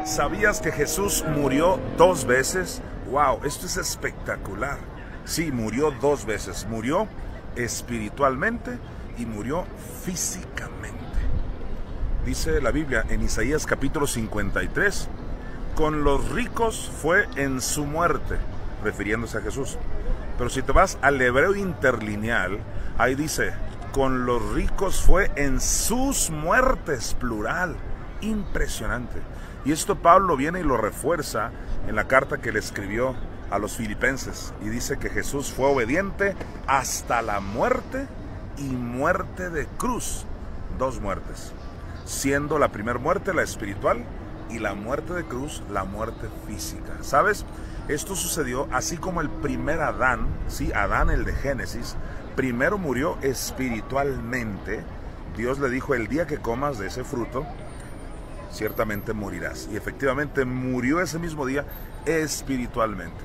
¿Sabías que Jesús murió 2 veces? ¡Wow! Esto es espectacular. Sí, murió 2 veces. Murió espiritualmente y murió físicamente. Dice la Biblia en Isaías capítulo 53, con los ricos fue en su muerte, refiriéndose a Jesús. Pero si te vas al hebreo interlineal, ahí dice, con los ricos fue en sus muertes, plural. Impresionante. Y esto Pablo viene y lo refuerza en la carta que le escribió a los filipenses. Y dice que Jesús fue obediente hasta la muerte y muerte de cruz. 2 muertes. Siendo la primera muerte la espiritual y la muerte de cruz la muerte física. ¿Sabes? Esto sucedió así como el primer Adán, sí, Adán el de Génesis, primero murió espiritualmente. Dios le dijo, el día que comas de ese fruto, ciertamente morirás. Y efectivamente murió ese mismo día espiritualmente.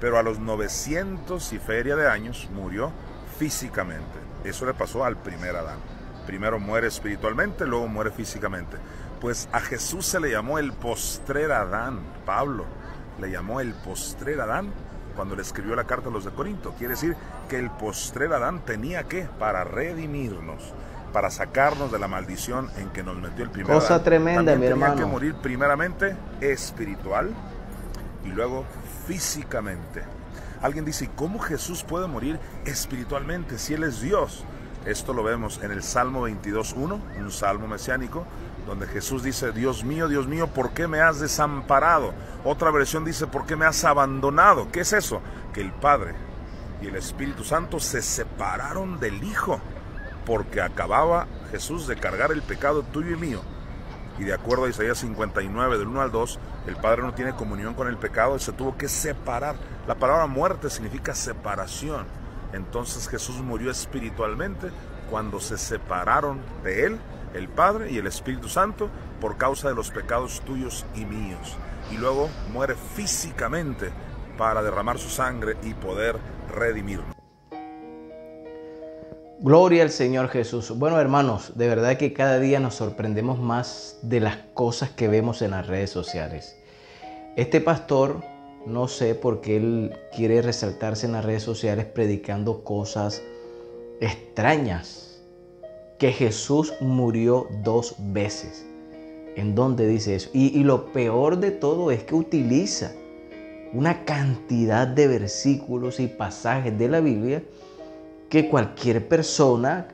Pero a los 900 y feria de años murió físicamente. Eso le pasó al primer Adán. Primero muere espiritualmente, luego muere físicamente. Pues a Jesús se le llamó el postrer Adán. Pablo le llamó el postrer Adán cuando le escribió la carta a los de Corinto. Quiere decir que el postrer Adán tenía que, para redimirnos, para sacarnos de la maldición en que nos metió el primer Adán. Cosa tremenda, mi hermano. Tenía que morir primeramente espiritual y luego físicamente. Alguien dice, ¿cómo Jesús puede morir espiritualmente si Él es Dios? Esto lo vemos en el Salmo 22.1, un salmo mesiánico, donde Jesús dice, Dios mío, ¿por qué me has desamparado? Otra versión dice, ¿por qué me has abandonado? ¿Qué es eso? Que el Padre y el Espíritu Santo se separaron del Hijo, porque acababa Jesús de cargar el pecado tuyo y mío. Y de acuerdo a Isaías 59, del 1 al 2, el Padre no tiene comunión con el pecado y se tuvo que separar. La palabra muerte significa separación. Entonces Jesús murió espiritualmente cuando se separaron de Él, el Padre y el Espíritu Santo, por causa de los pecados tuyos y míos. Y luego muere físicamente para derramar su sangre y poder redimirnos. Gloria al Señor Jesús. Bueno, hermanos, de verdad que cada día nos sorprendemos más de las cosas que vemos en las redes sociales. Este pastor, no sé por qué él quiere resaltarse en las redes sociales predicando cosas extrañas. Que Jesús murió 2 veces. ¿En dónde dice eso? Y lo peor de todo es que utiliza una cantidad de versículos y pasajes de la Biblia que cualquier persona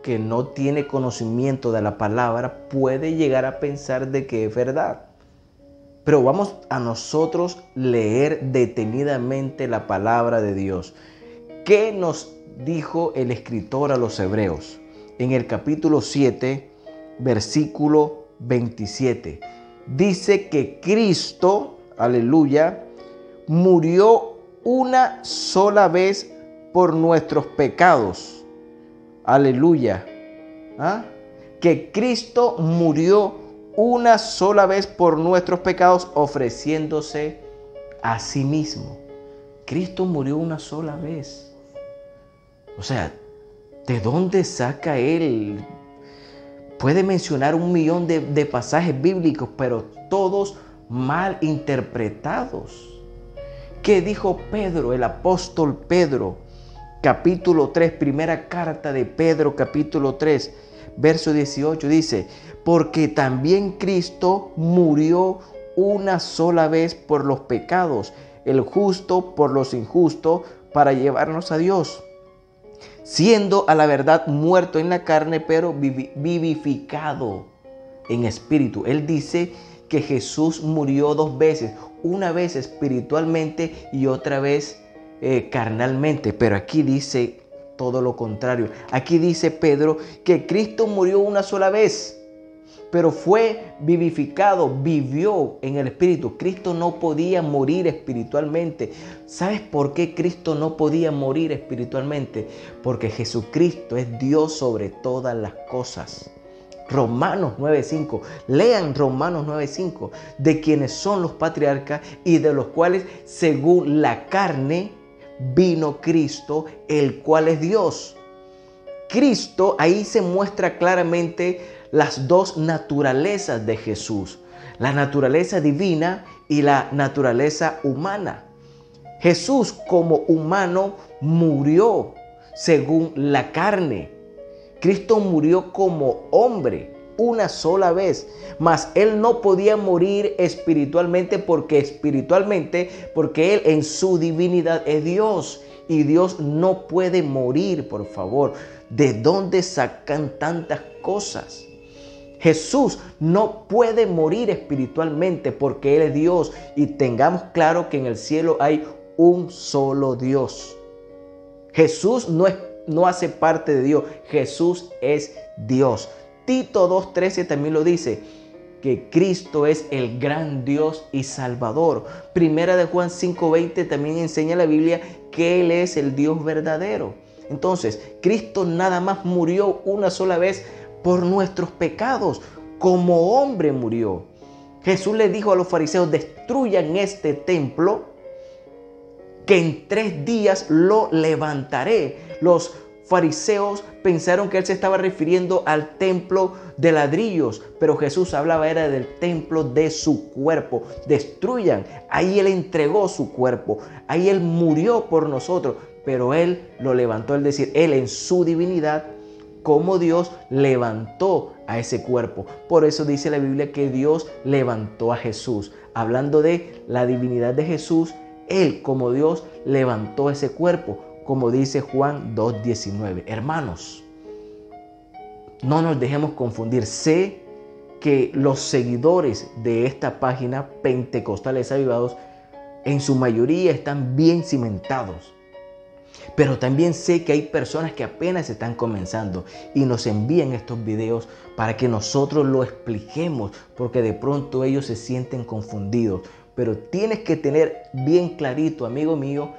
que no tiene conocimiento de la palabra puede llegar a pensar de que es verdad. Pero vamos a nosotros leer detenidamente la palabra de Dios. ¿Qué nos dijo el escritor a los Hebreos? En el capítulo 7, versículo 27. Dice que Cristo, aleluya, murió una sola vez por nuestros pecados. Aleluya. ¿Ah? Que Cristo murió una sola vez por nuestros pecados, ofreciéndose a sí mismo. Cristo murió una sola vez. O sea, ¿de dónde saca él? Puede mencionar 1.000.000 de pasajes bíblicos, pero todos mal interpretados. ¿Qué dijo Pedro, el apóstol Pedro? Capítulo 3, primera carta de Pedro, capítulo 3, verso 18, dice, porque también Cristo murió una sola vez por los pecados, el justo por los injustos, para llevarnos a Dios, siendo a la verdad muerto en la carne, pero vivificado en espíritu. Él dice que Jesús murió 2 veces, una vez espiritualmente y otra vez carnalmente, pero aquí dice todo lo contrario. Aquí dice Pedro que Cristo murió una sola vez, pero fue vivificado, vivió en el Espíritu. Cristo no podía morir espiritualmente. ¿Sabes por qué Cristo no podía morir espiritualmente? Porque Jesucristo es Dios sobre todas las cosas. Romanos 9:5. Lean Romanos 9:5, de quienes son los patriarcas y de los cuales según la carne vino Cristo, el cual es Dios. Cristo, ahí se muestra claramente las 2 naturalezas de Jesús. la naturaleza divina y la naturaleza humana. Jesús como humano murió según la carne. Cristo murió como hombre una sola vez, mas Él no podía morir espiritualmente porque Él en su divinidad es Dios y Dios no puede morir, por favor. ¿De dónde sacan tantas cosas? Jesús no puede morir espiritualmente porque Él es Dios y tengamos claro que en el cielo hay un solo Dios. Jesús no hace parte de Dios, Jesús es Dios. Tito 2:13 también lo dice, que Cristo es el gran Dios y Salvador. Primera de Juan 5:20 también enseña la Biblia que Él es el Dios verdadero. Entonces, Cristo nada más murió una sola vez por nuestros pecados, como hombre murió. Jesús le dijo a los fariseos, destruyan este templo, que en 3 días lo levantaré. Los fariseos pensaron que Él se estaba refiriendo al templo de ladrillos, pero Jesús hablaba era del templo de su cuerpo. Destruyan, ahí Él entregó su cuerpo, ahí Él murió por nosotros, pero Él lo levantó, es decir, Él en su divinidad, como Dios, levantó a ese cuerpo. Por eso dice la Biblia que Dios levantó a Jesús. Hablando de la divinidad de Jesús, Él como Dios levantó ese cuerpo, como dice Juan 2:19. Hermanos, no nos dejemos confundir. Sé que los seguidores de esta página, Pentecostales Avivados, en su mayoría están bien cimentados. Pero también sé que hay personas que apenas están comenzando y nos envían estos videos para que nosotros lo expliquemos, porque de pronto ellos se sienten confundidos. Pero tienes que tener bien clarito, amigo mío,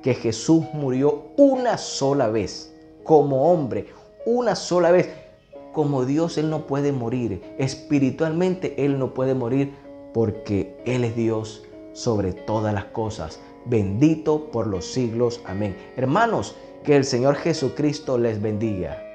que Jesús murió una sola vez como hombre, una sola vez. Como Dios Él no puede morir, espiritualmente Él no puede morir porque Él es Dios sobre todas las cosas. Bendito por los siglos. Amén. Hermanos, que el Señor Jesucristo les bendiga.